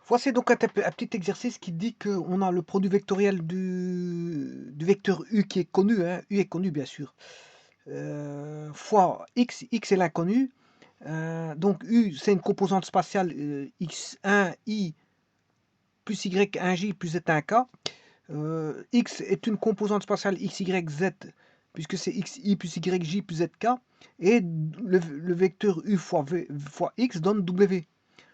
Voici donc un petit exercice qui dit qu'on a le produit vectoriel du vecteur u qui est connu, hein, u est connu bien sûr, fois x est l'inconnu. Donc u c'est une composante spatiale x1 i plus y1j plus z1k. X est une composante spatiale x, y, z puisque c'est xi plus yj plus zk. Et le vecteur u fois x donne w.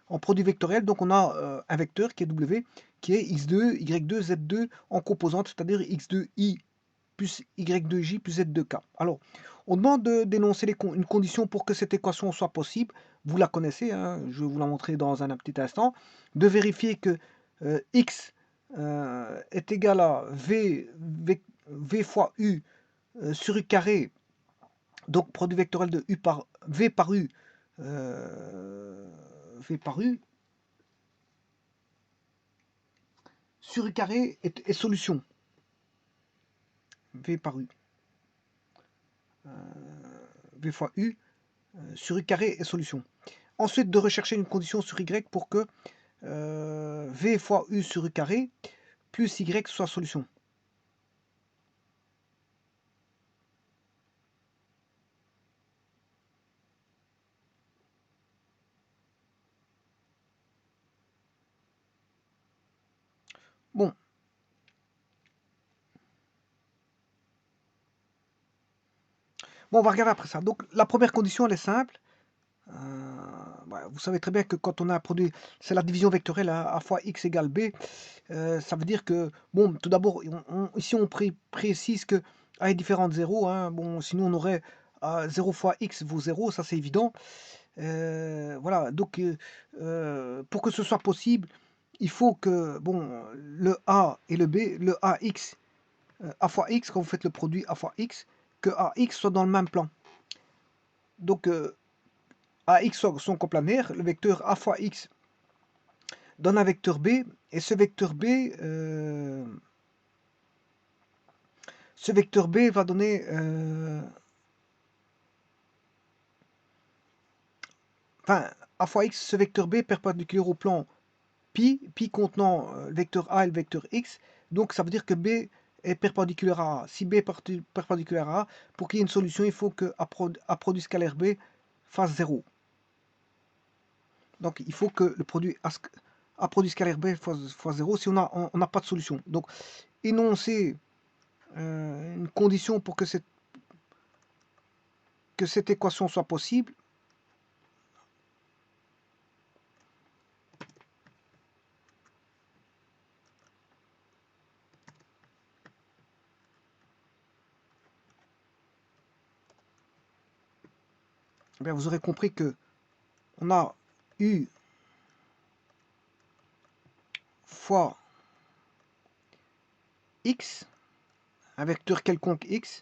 En produit vectoriel, donc on a un vecteur qui est W, qui est x2, y2, z2 en composante, c'est-à-dire x2i plus y2j plus z2k. Alors, on demande d'énoncer une condition pour que cette équation soit possible. Vous la connaissez, hein, je vais vous la montrer dans un petit instant. De vérifier que x est égal à v fois u sur u carré, donc produit vectoriel de u par v par u, v par u, sur u carré est solution. V par u. V fois u sur u carré est solution. Ensuite, de rechercher une condition sur y pour que v fois u sur u carré plus y soit solution. Bon. Bon, on va regarder après ça. Donc, la première condition, elle est simple. Vous savez très bien que quand on a un produit, c'est la division vectorielle A fois x égale b. Ça veut dire que, bon, tout d'abord, ici on précise que A est différent de 0. Hein, bon, sinon on aurait 0 fois x vaut 0, ça c'est évident. Voilà, donc pour que ce soit possible, il faut que, bon, le A et le B, le AX, A fois X, quand vous faites le produit A fois X, que AX soit dans le même plan. Donc, AX sont coplanaires, le vecteur A fois X donne un vecteur B, et ce vecteur B va donner... enfin, A fois X, ce vecteur B perpendiculaire au plan pi contenant le vecteur A et le vecteur X, donc ça veut dire que B est perpendiculaire à A. Si B est perpendiculaire à A, pour qu'il y ait une solution, il faut que A produit scalaire B fasse 0. Donc il faut que le produit A produit scalaire B fasse 0, si on n'a pas de solution. Donc énoncer une condition pour que cette équation soit possible. Eh bien, vous aurez compris que on a u fois x, un vecteur quelconque x.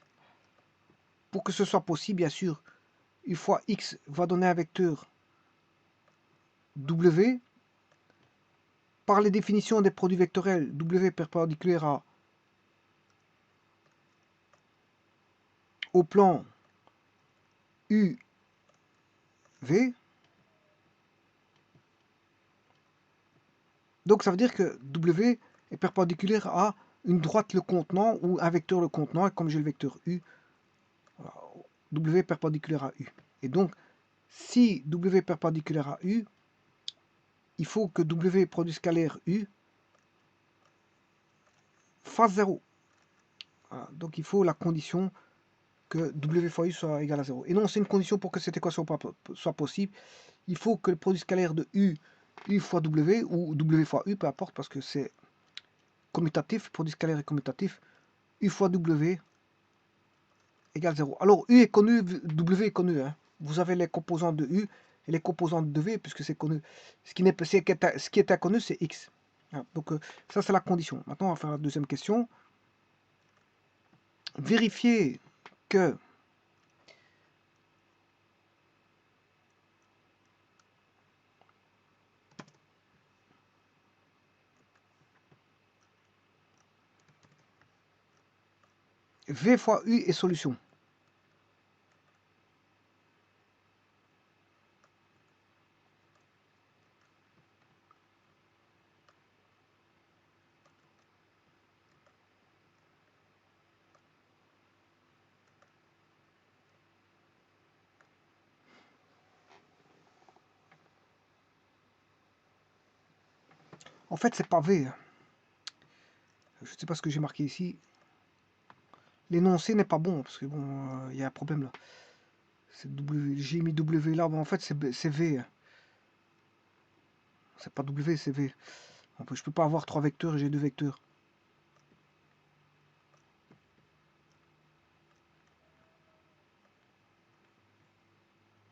Pour que ce soit possible, bien sûr, u fois x va donner un vecteur w. Par les définitions des produits vectoriels, w perpendiculaire au plan uv. Donc ça veut dire que w est perpendiculaire à une droite le contenant ou un vecteur le contenant, et comme j'ai le vecteur u, voilà, w perpendiculaire à u. Et donc, si w perpendiculaire à u, il faut que w produit scalaire u fasse 0. Voilà, donc il faut la condition que w fois u soit égal à 0. Et non, c'est une condition pour que cette équation soit possible. Il faut que le produit scalaire de u fois w, ou w fois u, peu importe, parce que c'est commutatif, produit scalaire est commutatif, u fois w égale 0. Alors, u est connu, w est connu. Hein. Vous avez les composantes de u et les composantes de v, puisque c'est connu. Ce qui est inconnu, c'est x. Hein. Donc, ça, c'est la condition. Maintenant, on va faire la deuxième question. Vérifier que v fois u est solution. En fait, c'est pas V. Je ne sais pas ce que j'ai marqué ici. L'énoncé n'est pas bon, parce que bon, il y a un problème là. J'ai mis W là, bon, en fait c'est V. C'est pas W, c'est V. Je peux pas avoir 3 vecteurs et j'ai 2 vecteurs.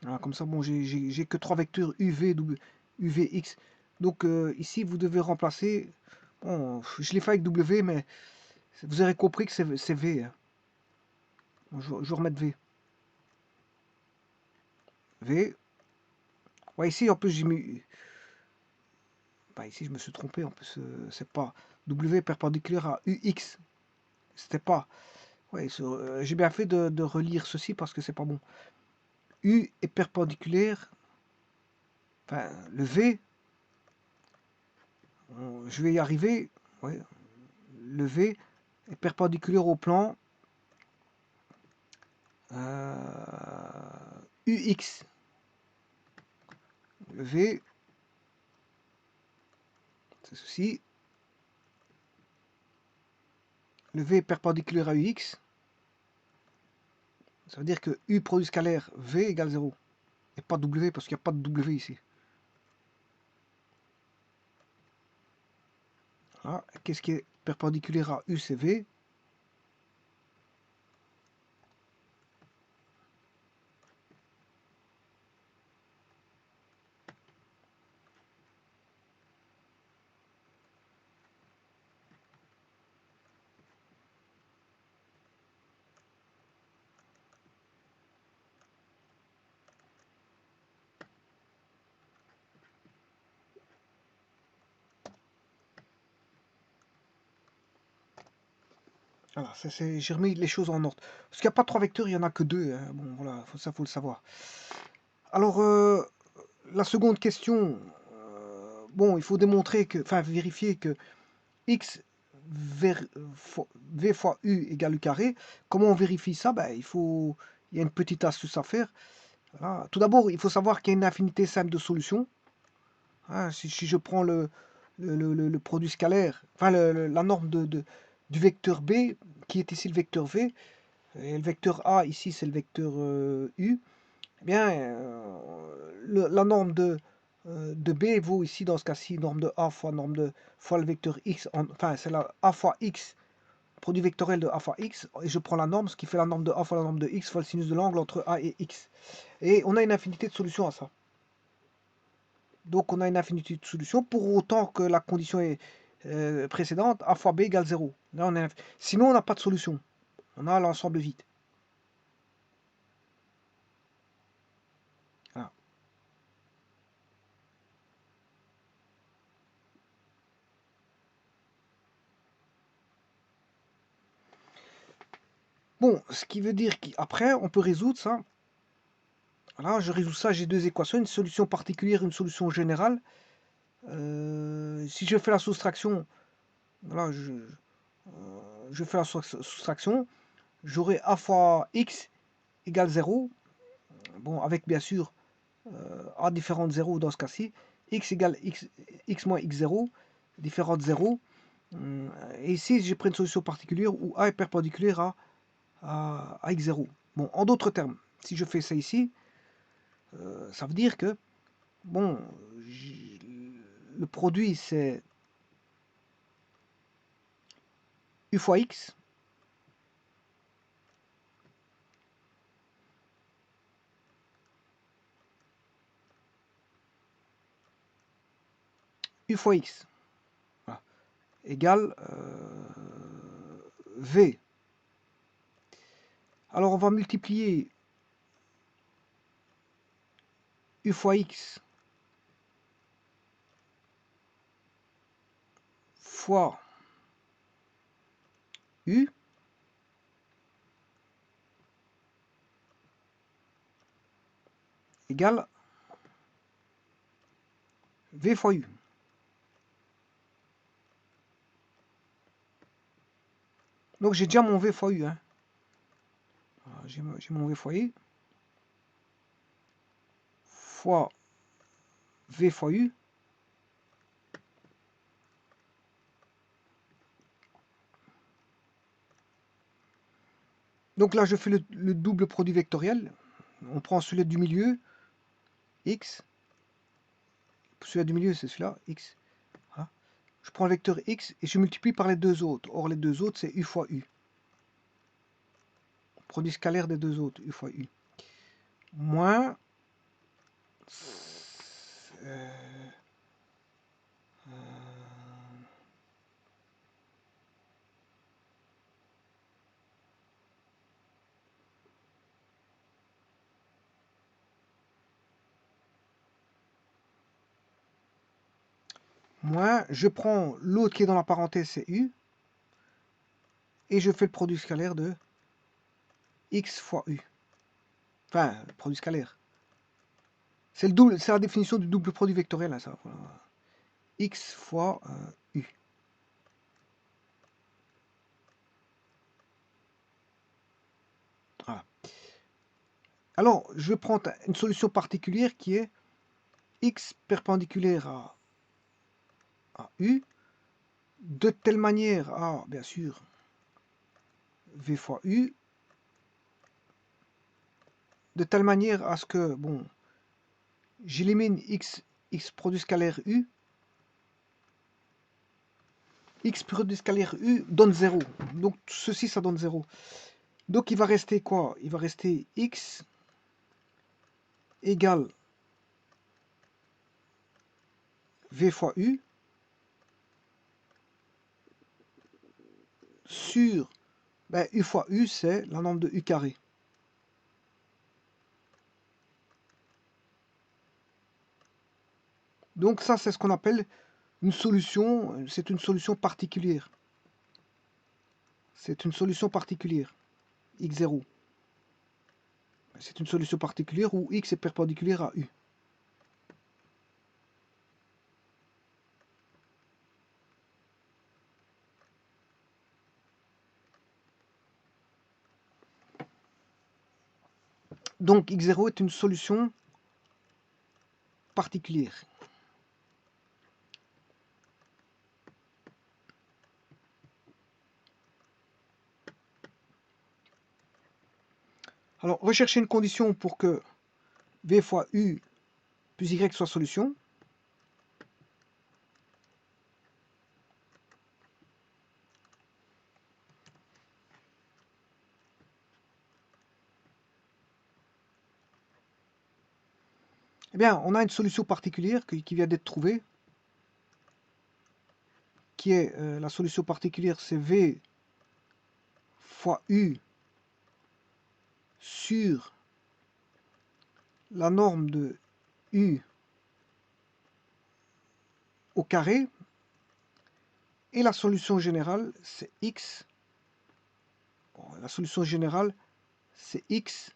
Voilà, comme ça, bon, j'ai que 3 vecteurs UV, UVX. Donc ici, vous devez remplacer. Bon, je l'ai fait avec W, mais vous aurez compris que c'est V. Bon, je vais remettre V. V. Ouais, ici, en plus, j'ai mis. Bah, ici, je me suis trompé. En plus, c'est pas W perpendiculaire à UX. C'était pas. Ouais, j'ai bien fait de relire ceci parce que c'est pas bon. U est perpendiculaire. Enfin, le V. Je vais y arriver. Ouais, le V est perpendiculaire au plan UX. Le V, c'est ceci. Le V est perpendiculaire à UX. Ça veut dire que U produit scalaire V égale 0. Et pas W parce qu'il n'y a pas de W ici. Voilà. Qu'est-ce qui est perpendiculaire à U, c'est V. Voilà, j'ai remis les choses en ordre. Parce qu'il n'y a pas 3 vecteurs, il n'y en a que 2. Hein. Bon, voilà, ça faut le savoir. Alors, la seconde question, bon, il faut démontrer que, enfin, vérifier que x v fois u égale u carré. Comment on vérifie ça? Ben, il y a une petite astuce à faire. Voilà. Tout d'abord, il faut savoir qu'il y a une infinité simple de solutions. Hein, si je prends le produit scalaire, enfin la norme du vecteur B, qui est ici le vecteur V, et le vecteur A ici c'est le vecteur U, eh bien la norme de B vaut ici dans ce cas-ci norme de A fois le vecteur X, enfin c'est la A fois X, produit vectoriel de A fois X, et je prends la norme, ce qui fait la norme de A fois la norme de X fois le sinus de l'angle entre A et X. Et on a une infinité de solutions à ça. Donc on a une infinité de solutions pour autant que la condition est précédente, A fois B égale 0. Là, sinon on n'a pas de solution. On a l'ensemble vide. Voilà. Bon, ce qui veut dire qu'après, on peut résoudre ça. Voilà, je résous ça, j'ai deux équations, une solution particulière, une solution générale. Si je fais la soustraction, voilà, je fais la soustraction, j'aurai A fois X égale 0. Bon, avec bien sûr A différent de 0 dans ce cas-ci. X égale x moins x0, différent de 0. Et ici, j'ai pris une solution particulière où A est perpendiculaire à x0. Bon, en d'autres termes, si je fais ça ici, ça veut dire que, bon, le produit c'est U fois X. U fois X. Voilà. Égale V. Alors on va multiplier U fois X fois U égale V fois U. Donc j'ai déjà mon V fois U. Hein. J'ai mon V fois U fois V fois U Donc là, je fais le double produit vectoriel. On prend celui du milieu, x. Celui du milieu, c'est celui-là, x. Voilà. Je prends le vecteur x et je multiplie par les deux autres. Or, les deux autres, c'est u fois u. Produit scalaire des deux autres, u fois u. Moins... moins, je prends l'autre qui est dans la parenthèse, c'est u, et je fais le produit scalaire de x fois u. Enfin, le produit scalaire. C'est la définition du double produit vectoriel, hein, ça. Voilà. X fois u. Voilà. Alors, je vais prendre une solution particulière qui est x perpendiculaire à u, de telle manière à, bien sûr, v fois u, de telle manière à ce que, bon, j'élimine x produit scalaire u, x produit scalaire u donne 0. Donc, ceci, ça donne 0. Donc, il va rester quoi? Il va rester x égale v fois u sur, ben, u fois u, c'est la norme de u carré. Donc ça, c'est ce qu'on appelle une solution, c'est une solution particulière. C'est une solution particulière, x0. C'est une solution particulière où x est perpendiculaire à u. Donc x0 est une solution particulière. Alors, rechercher une condition pour que v fois u plus y soit solution. Eh bien, on a une solution particulière qui vient d'être trouvée, qui est la solution particulière, c'est v fois u sur la norme de u au carré, et la solution générale, c'est x. Bon, la solution générale, c'est x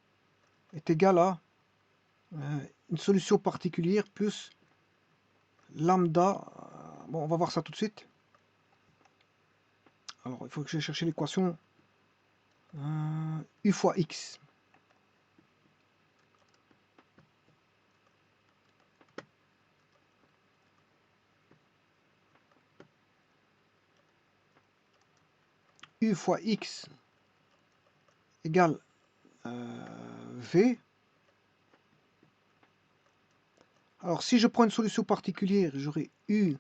est égal à une solution particulière plus lambda. Bon, on va voir ça tout de suite. Alors, il faut que j'aille chercher l'équation u fois x. U fois x égale v. Alors, si je prends une solution particulière, j'aurai u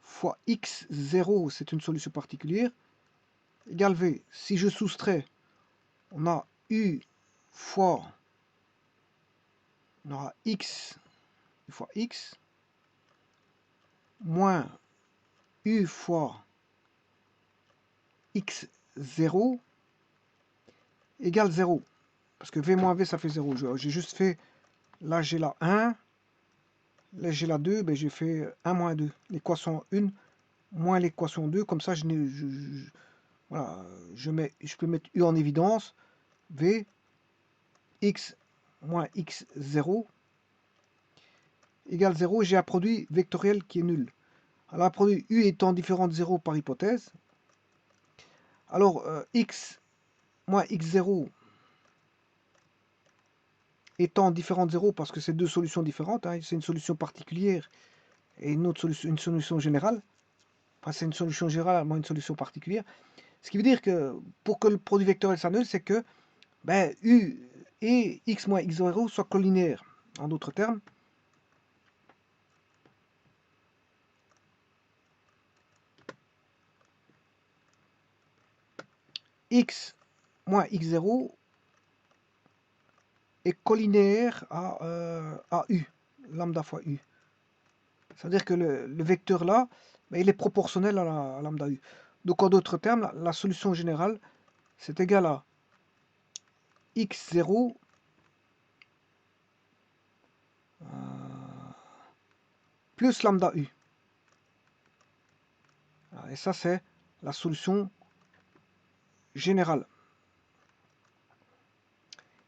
fois x0, c'est une solution particulière, égale v. Si je soustrais, on a u fois, on aura x fois x, moins u fois x0 égale 0. Parce que v moins v, ça fait 0. J'ai juste fait, là j'ai la 1, là j'ai la 2, ben j'ai fait 1 moins 2. L'équation 1 moins l'équation 2, comme ça voilà, je peux mettre u en évidence, v, x moins x0 égale 0, j'ai un produit vectoriel qui est nul. Alors un produit u étant différent de 0 par hypothèse, alors x moins x0 étant différent de 0 parce que c'est deux solutions différentes, hein, c'est une solution particulière et une autre solution, une solution générale, enfin c'est une solution générale moins une solution particulière. Ce qui veut dire que pour que le produit vectoriel s'annule, c'est que ben, u et x moins x0 soient collinéaires. En d'autres termes, x moins x0 est collinéaire à u, lambda fois u. C'est-à-dire que le vecteur là, ben, il est proportionnel à lambda u. Donc en d'autres termes, la solution générale, c'est égal à x0 plus lambda u. Et ça, c'est la solution générale.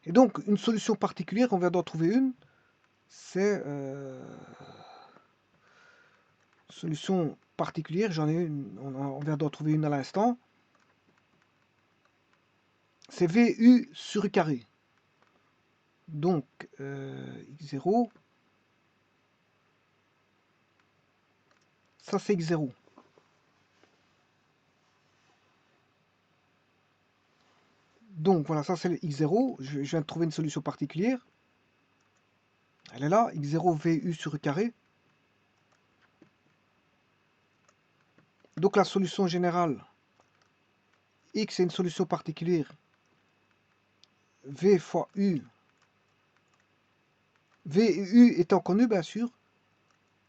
Et donc, une solution particulière, on vient d'en trouver une, c'est solution particulière, j'en ai une, on vient d'en trouver une à l'instant, c'est VU sur U carré. Donc, x0, ça c'est x0. Donc voilà, ça c'est le x0, je viens de trouver une solution particulière. Elle est là, x0 VU sur U carré. Donc la solution générale, x est une solution particulière, v fois u, v et u étant connus bien sûr,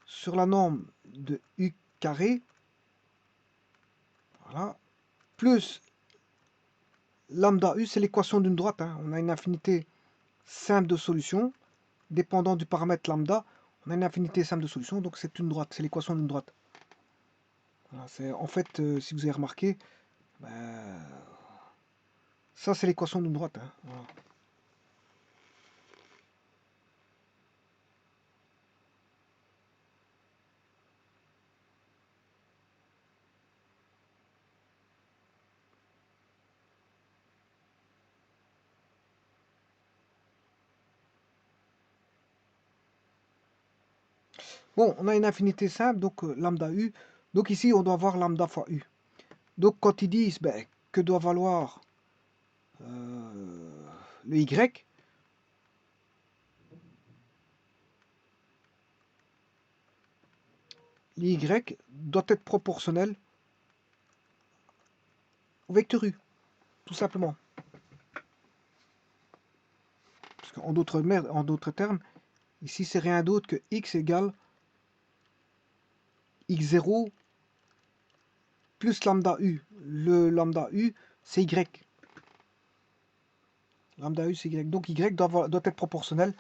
sur la norme de u carré, voilà, plus lambda u, c'est l'équation d'une droite, hein. On a une infinité simple de solutions, dépendant du paramètre lambda, on a une infinité simple de solutions, donc c'est une droite, c'est l'équation d'une droite. Voilà, en fait, si vous avez remarqué, ben, ça c'est l'équation d'une droite, hein. Voilà. Bon, on a une infinité simple, donc lambda u. Donc ici, on doit avoir lambda fois u. Donc quand ils disent ben, que doit valoir le y, l'y doit être proportionnel au vecteur u, tout simplement. Parce qu'en d'autres termes, ici c'est rien d'autre que x égale x0 plus lambda u. Le lambda u, c'est y. Lambda u, c'est y. Donc y doit être proportionnel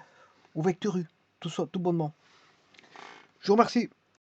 au vecteur u, tout bonnement. Je vous remercie.